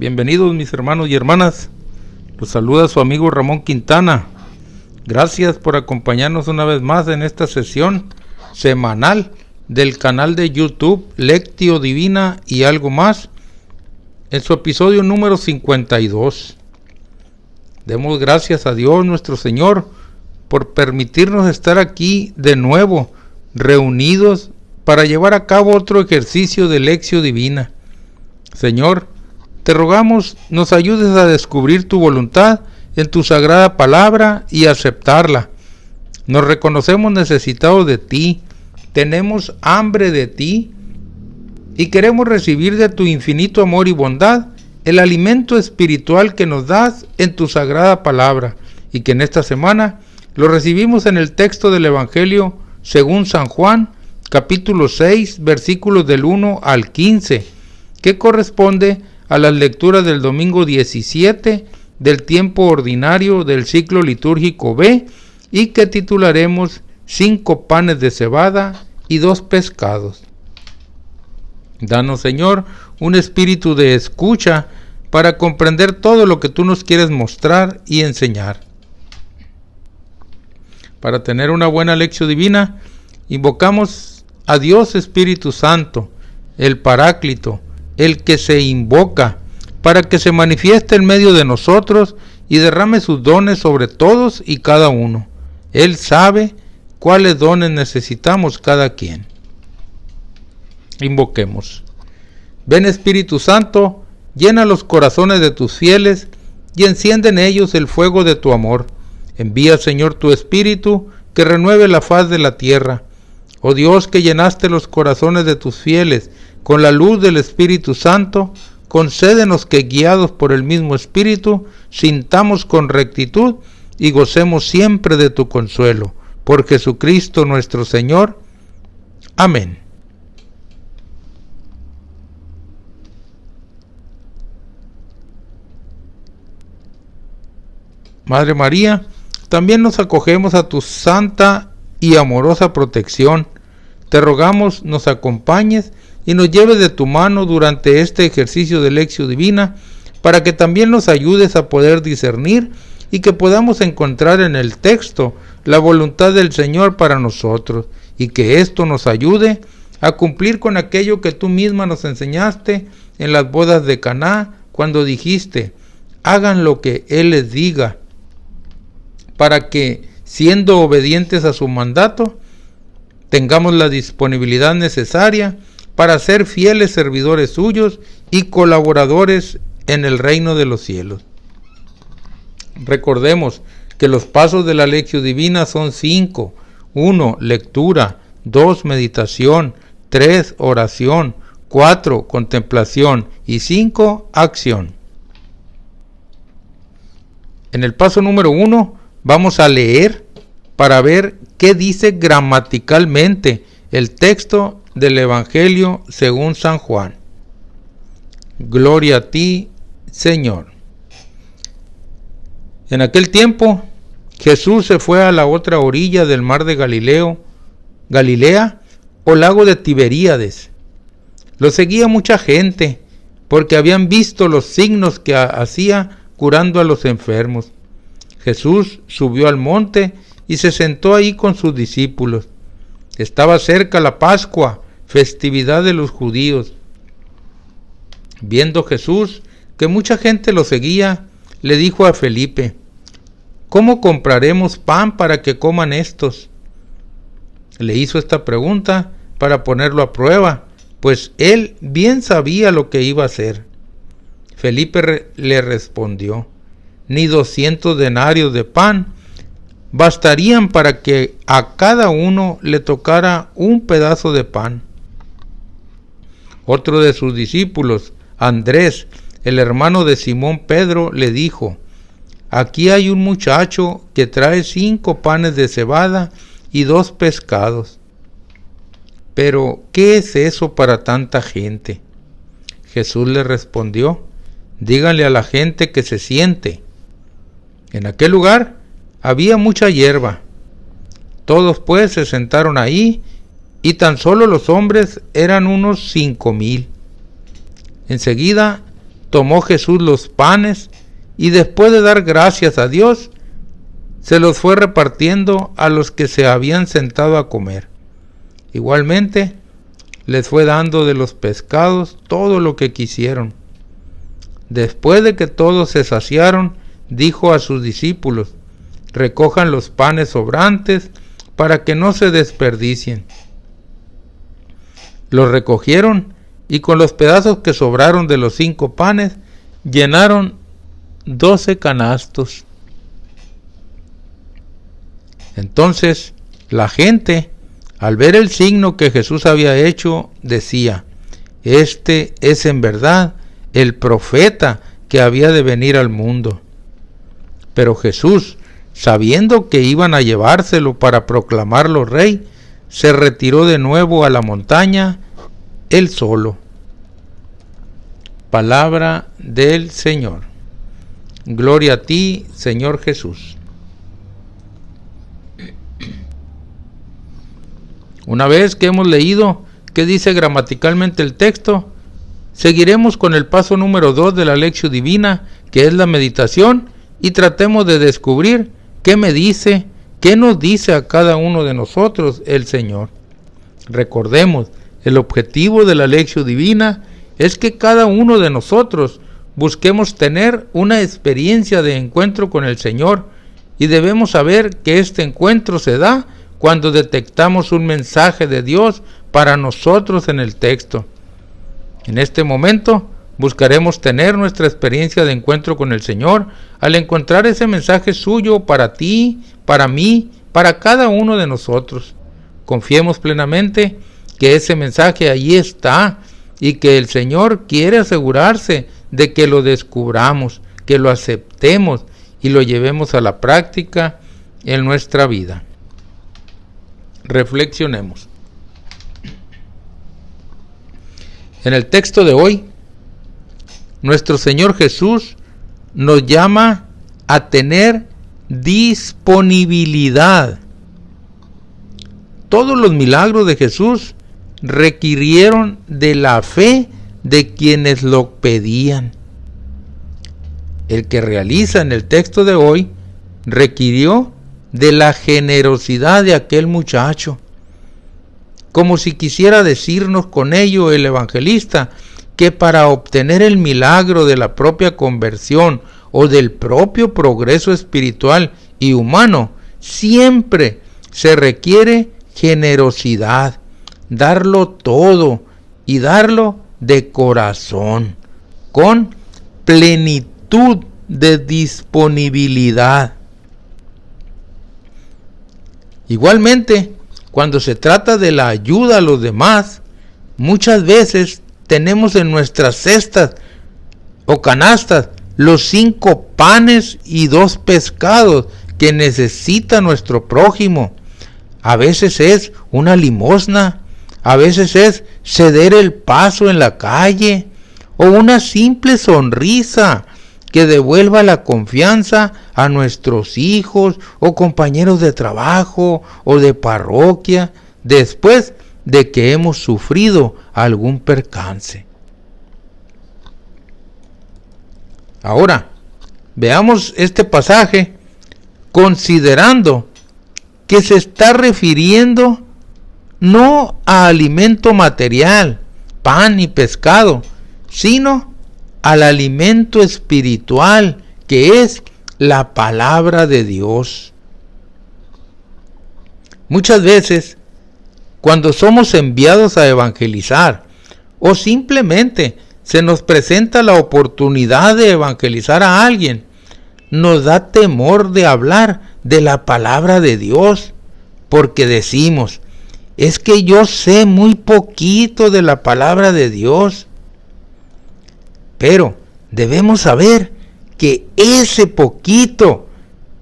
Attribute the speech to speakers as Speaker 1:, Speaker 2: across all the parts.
Speaker 1: Bienvenidos mis hermanos y hermanas, los saluda su amigo Ramón Quintana. Gracias por acompañarnos una vez más en esta sesión semanal del canal de YouTube Lectio Divina y algo más, en su episodio número 52. Demos gracias a Dios nuestro Señor por permitirnos estar aquí de nuevo, reunidos para llevar a cabo otro ejercicio de Lectio Divina. Señor, te rogamos nos ayudes a descubrir tu voluntad en tu sagrada palabra y aceptarla. Nos reconocemos necesitados de ti, tenemos hambre de ti y queremos recibir de tu infinito amor y bondad el alimento espiritual que nos das en tu sagrada palabra, y que en esta semana lo recibimos en el texto del Evangelio según San Juan, capítulo 6, versículos del 1 al 15, que corresponde a las lecturas del domingo 17 del tiempo ordinario del ciclo litúrgico B, y que titularemos 5 panes de cebada y 2 pescados. Danos, Señor, un espíritu de escucha para comprender todo lo que tú nos quieres mostrar y enseñar. Para tener una buena lección divina, invocamos a Dios Espíritu Santo, el Paráclito, el que se invoca, para que se manifieste en medio de nosotros y derrame sus dones sobre todos y cada uno. Él sabe cuáles dones necesitamos cada quien. Invoquemos. Ven Espíritu Santo, llena los corazones de tus fieles y enciende en ellos el fuego de tu amor. Envía, Señor, tu Espíritu, que renueve la faz de la tierra. Oh Dios, que llenaste los corazones de tus fieles con la luz del Espíritu Santo, concédenos que, guiados por el mismo Espíritu, sintamos con rectitud y gocemos siempre de tu consuelo. Por Jesucristo nuestro Señor. Amén. Madre María, también nos acogemos a tu santa y amorosa protección. Te rogamos nos acompañes y nos lleves de tu mano durante este ejercicio de Lectio Divina, para que también nos ayudes a poder discernir y que podamos encontrar en el texto la voluntad del Señor para nosotros, y que esto nos ayude a cumplir con aquello que tú misma nos enseñaste en las bodas de Caná, cuando dijiste: hagan lo que Él les diga, para que, siendo obedientes a su mandato, tengamos la disponibilidad necesaria para ser fieles servidores suyos y colaboradores en el reino de los cielos. Recordemos que los pasos de la Lectio Divina son 5. 1. Lectura. 2. Meditación. 3. Oración. 4. Contemplación. Y 5. Acción. En el paso número 1 vamos a leer para ver qué dice gramaticalmente el texto del Evangelio según San Juan. Gloria a ti, Señor. En aquel tiempo, Jesús se fue a la otra orilla del mar de Galilea o lago de Tiberíades. Lo seguía mucha gente, porque habían visto los signos que hacía curando a los enfermos. Jesús subió al monte y se sentó ahí con sus discípulos. Estaba cerca la Pascua, festividad de los judíos. Viendo Jesús que mucha gente lo seguía, le dijo a Felipe: ¿cómo compraremos pan para que coman estos? Le hizo esta pregunta para ponerlo a prueba, pues él bien sabía lo que iba a hacer. Felipe le respondió: ni 200 denarios de pan bastarían para que a cada uno le tocara un pedazo de pan. Otro de sus discípulos, Andrés, el hermano de Simón Pedro, le dijo: aquí hay un muchacho que trae 5 panes de cebada y 2 pescados. Pero, ¿qué es eso para tanta gente? Jesús le respondió: díganle a la gente que se siente. En aquel lugar había mucha hierba. Todos pues se sentaron ahí, y tan solo los hombres eran unos 5,000. Enseguida tomó Jesús los panes y después de dar gracias a Dios, se los fue repartiendo a los que se habían sentado a comer. Igualmente, les fue dando de los pescados todo lo que quisieron. Después de que todos se saciaron, dijo a sus discípulos: recojan los panes sobrantes para que no se desperdicien. Los recogieron y con los pedazos que sobraron de los 5 panes, llenaron 12 canastos. Entonces la gente, al ver el signo que Jesús había hecho, decía: este es en verdad el profeta que había de venir al mundo. Pero Jesús, sabiendo que iban a llevárselo para proclamarlo rey, se retiró de nuevo a la montaña, él solo. Palabra del Señor. Gloria a ti, Señor Jesús. Una vez que hemos leído qué dice gramaticalmente el texto, seguiremos con el paso número 2 de la Lectio Divina, que es la meditación, y tratemos de descubrir qué nos dice a cada uno de nosotros el Señor. Recordemos, el objetivo de la Lectio Divina es que cada uno de nosotros busquemos tener una experiencia de encuentro con el Señor, y debemos saber que este encuentro se da cuando detectamos un mensaje de Dios para nosotros en el texto. En este momento buscaremos tener nuestra experiencia de encuentro con el Señor al encontrar ese mensaje suyo para ti, para mí, para cada uno de nosotros. Confiemos plenamente que ese mensaje allí está y que el Señor quiere asegurarse de que lo descubramos, que lo aceptemos y lo llevemos a la práctica en nuestra vida. Reflexionemos. En el texto de hoy, nuestro Señor Jesús nos llama a tener disponibilidad. Todos los milagros de Jesús requirieron de la fe de quienes lo pedían. El que realiza en el texto de hoy requirió de la generosidad de aquel muchacho, como si quisiera decirnos con ello el evangelista que para obtener el milagro de la propia conversión o del propio progreso espiritual y humano, siempre se requiere generosidad, darlo todo y darlo de corazón, con plenitud de disponibilidad. Igualmente, cuando se trata de la ayuda a los demás, muchas veces tenemos en nuestras cestas o canastas los 5 panes y 2 pescados que necesita nuestro prójimo. A veces es una limosna, a veces es ceder el paso en la calle, o una simple sonrisa que devuelva la confianza a nuestros hijos o compañeros de trabajo o de parroquia después de que hemos sufrido algún percance. Ahora, veamos este pasaje considerando que se está refiriendo no a alimento material, pan y pescado, sino al alimento espiritual, que es la palabra de Dios. Muchas veces, cuando somos enviados a evangelizar, o simplemente se nos presenta la oportunidad de evangelizar a alguien, nos da temor de hablar de la palabra de Dios, porque decimos: es que yo sé muy poquito de la palabra de Dios. Pero debemos saber que ese poquito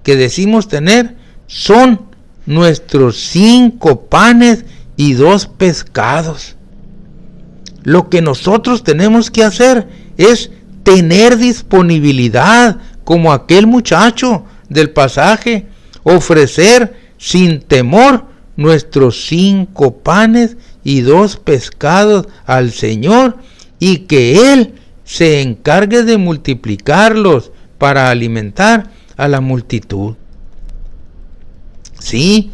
Speaker 1: que decimos tener son nuestros 5 panes y 2 pescados. Lo que nosotros tenemos que hacer es tener disponibilidad, como aquel muchacho del pasaje, ofrecer sin temor nuestros 5 panes y 2 pescados al Señor, y que Él se encargue de multiplicarlos para alimentar a la multitud. Sí,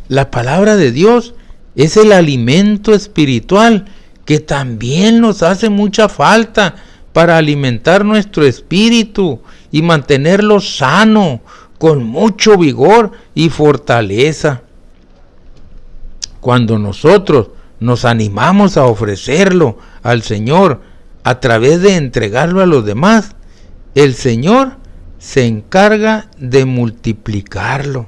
Speaker 1: la palabra de Dios es el alimento espiritual que también nos hace mucha falta para alimentar nuestro espíritu y mantenerlo sano, con mucho vigor y fortaleza. Cuando nosotros nos animamos a ofrecerlo al Señor a través de entregarlo a los demás, el Señor se encarga de multiplicarlo.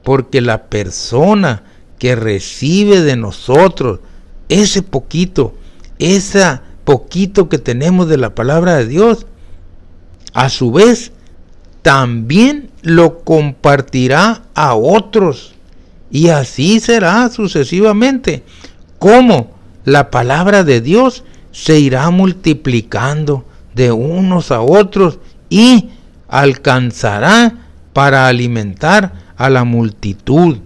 Speaker 1: Porque la persona que recibe de nosotros ese poquito que tenemos de la palabra de Dios, a su vez también lo compartirá a otros, y así será sucesivamente, como la palabra de Dios se irá multiplicando de unos a otros y alcanzará para alimentar a la multitud,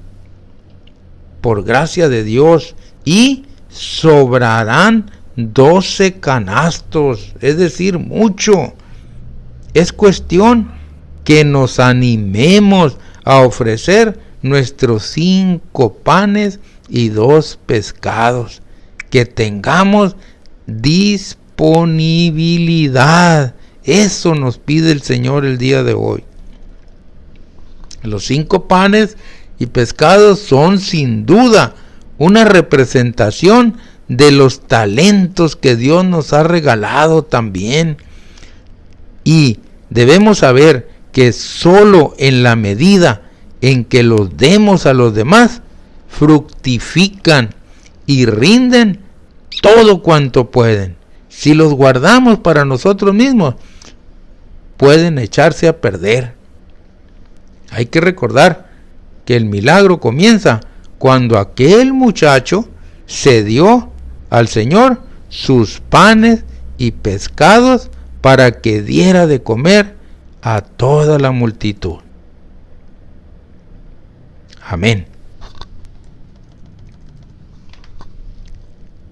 Speaker 1: por gracia de Dios, y sobrarán 12 canastos, es decir, mucho. Es cuestión que nos animemos a ofrecer nuestros 5 panes y 2 pescados, que tengamos disponibilidad. Eso nos pide el Señor el día de hoy. Los 5 panes y pescados son sin duda una representación de los talentos que Dios nos ha regalado también. Y debemos saber que solo en la medida en que los demos a los demás, fructifican y rinden todo cuanto pueden. Si los guardamos para nosotros mismos, pueden echarse a perder. Hay que recordar que el milagro comienza cuando aquel muchacho cedió al Señor sus panes y pescados para que diera de comer a toda la multitud. Amén.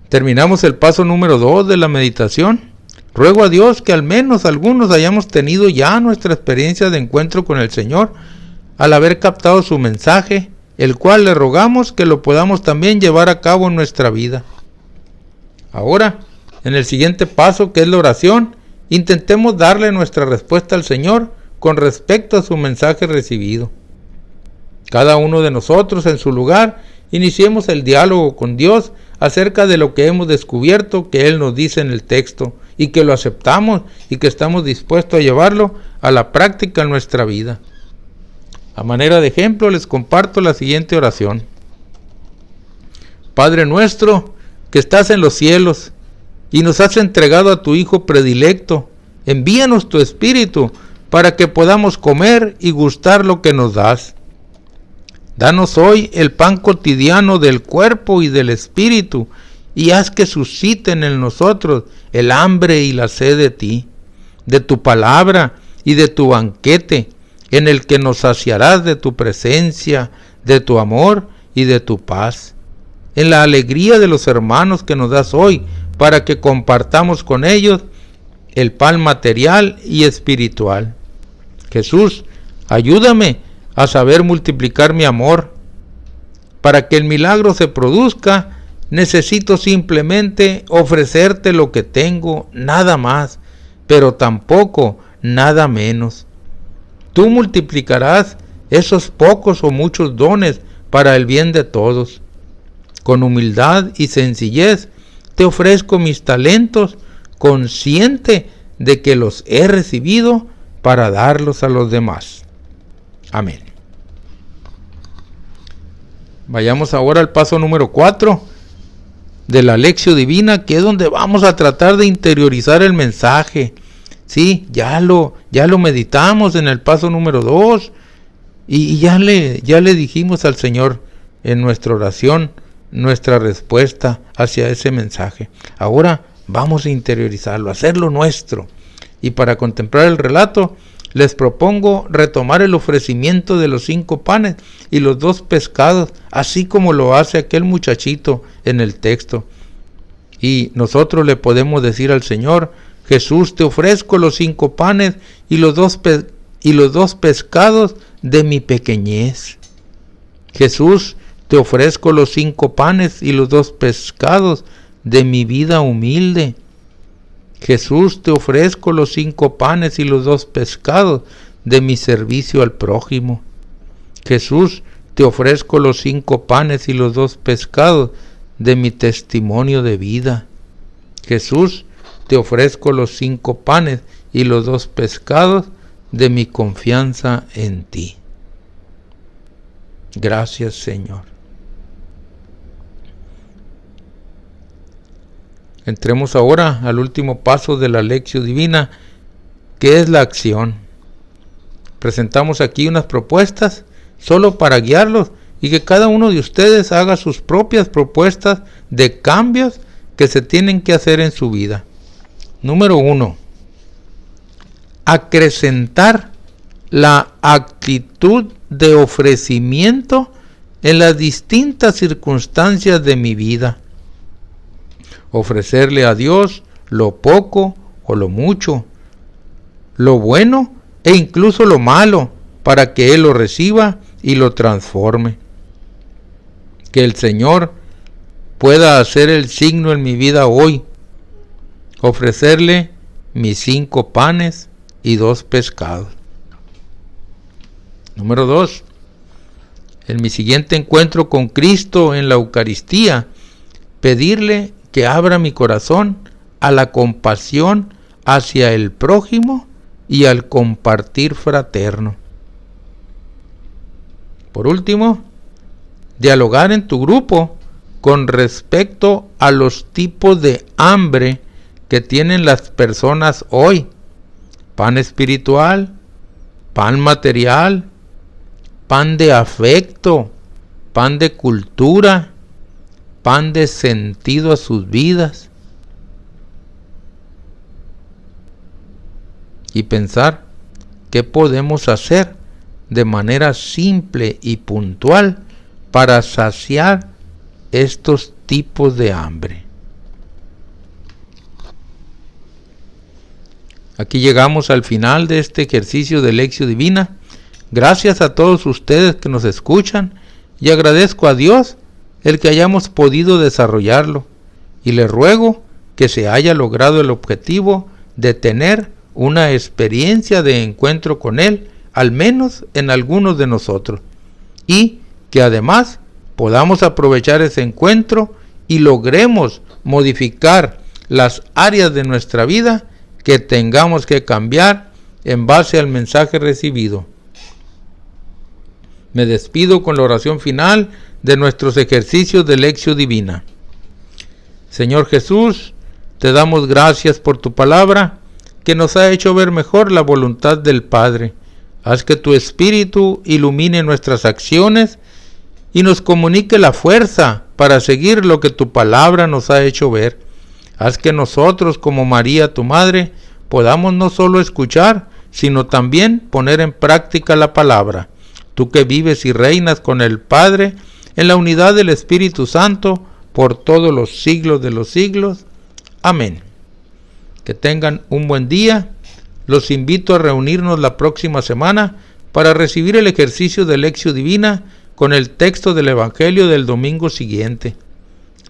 Speaker 1: Terminamos el paso número 2 de la meditación. Ruego a Dios que al menos algunos hayamos tenido ya nuestra experiencia de encuentro con el Señor al haber captado su mensaje, el cual le rogamos que lo podamos también llevar a cabo en nuestra vida. Ahora, en el siguiente paso, que es la oración, intentemos darle nuestra respuesta al Señor con respecto a su mensaje recibido. Cada uno de nosotros en su lugar, iniciemos el diálogo con Dios acerca de lo que hemos descubierto que Él nos dice en el texto, y que lo aceptamos y que estamos dispuestos a llevarlo a la práctica en nuestra vida. A manera de ejemplo, les comparto la siguiente oración. Padre nuestro, que estás en los cielos, y nos has entregado a tu Hijo predilecto, envíanos tu Espíritu, para que podamos comer y gustar lo que nos das. Danos hoy el pan cotidiano del cuerpo y del espíritu, y haz que susciten en nosotros el hambre y la sed de ti, de tu palabra y de tu banquete, en el que nos saciarás de tu presencia, de tu amor y de tu paz, en la alegría de los hermanos que nos das hoy, para que compartamos con ellos el pan material y espiritual. Jesús, ayúdame a saber multiplicar mi amor. Para que el milagro se produzca, necesito simplemente ofrecerte lo que tengo, nada más, pero tampoco nada menos. Tú multiplicarás esos pocos o muchos dones para el bien de todos. Con humildad y sencillez te ofrezco mis talentos, consciente de que los he recibido para darlos a los demás. Amén. Vayamos ahora al paso número 4 de la Lección Divina, que es donde vamos a tratar de interiorizar el mensaje. Sí, ya lo meditamos en el paso número 2 y ya le dijimos al Señor en nuestra oración nuestra respuesta hacia ese mensaje. Ahora vamos a interiorizarlo, a hacerlo nuestro. Y para contemplar el relato, les propongo retomar el ofrecimiento de los 5 panes y los 2 pescados, así como lo hace aquel muchachito en el texto. Y nosotros le podemos decir al Señor: Jesús, te ofrezco los 5 panes y los 2 pescados de mi pequeñez. Jesús, te ofrezco los 5 panes y los 2 pescados de mi vida humilde. Jesús, te ofrezco los 5 panes y los 2 pescados de mi servicio al prójimo. Jesús, te ofrezco los 5 panes y los 2 pescados de mi testimonio de vida. Jesús, te ofrezco los 5 panes y los 2 pescados de mi confianza en ti. Gracias, Señor. Entremos ahora al último paso de la Lectio Divina, que es la acción. Presentamos aquí unas propuestas solo para guiarlos y que cada uno de ustedes haga sus propias propuestas de cambios que se tienen que hacer en su vida. Número 1. Acrecentar la actitud de ofrecimiento en las distintas circunstancias de mi vida. Ofrecerle a Dios lo poco o lo mucho, lo bueno e incluso lo malo, para que Él lo reciba y lo transforme. Que el Señor pueda hacer el signo en mi vida hoy. Ofrecerle mis 5 panes y 2 pescados. Número 2. En mi siguiente encuentro con Cristo en la Eucaristía, pedirle que abra mi corazón a la compasión hacia el prójimo y al compartir fraterno. Por último, dialogar en tu grupo con respecto a los tipos de hambre que tienen las personas hoy: pan espiritual, pan material, pan de afecto, pan de cultura, pan de sentido a sus vidas. Y pensar qué podemos hacer de manera simple y puntual para saciar estos tipos de hambre. Aquí llegamos al final de este ejercicio de Lectio Divina. Gracias a todos ustedes que nos escuchan, y agradezco a Dios el que hayamos podido desarrollarlo, y le ruego que se haya logrado el objetivo de tener una experiencia de encuentro con Él, al menos en algunos de nosotros, y que además podamos aprovechar ese encuentro y logremos modificar las áreas de nuestra vida que tengamos que cambiar en base al mensaje recibido. Me despido con la oración final de nuestros ejercicios de Lectio Divina. Señor Jesús, te damos gracias por tu palabra, que nos ha hecho ver mejor la voluntad del Padre. Haz que tu Espíritu ilumine nuestras acciones y nos comunique la fuerza para seguir lo que tu palabra nos ha hecho ver. Haz que nosotros, como María, tu Madre, podamos no solo escuchar, sino también poner en práctica la palabra. Tú que vives y reinas con el Padre, en la unidad del Espíritu Santo, por todos los siglos de los siglos. Amén. Que tengan un buen día. Los invito a reunirnos la próxima semana para recibir el ejercicio de Lectio Divina con el texto del Evangelio del domingo siguiente.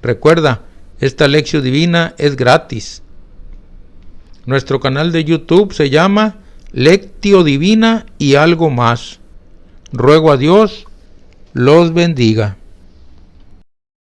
Speaker 1: Recuerda, esta Lectio Divina es gratis. Nuestro canal de YouTube se llama Lectio Divina y algo más. Ruego a Dios los bendiga.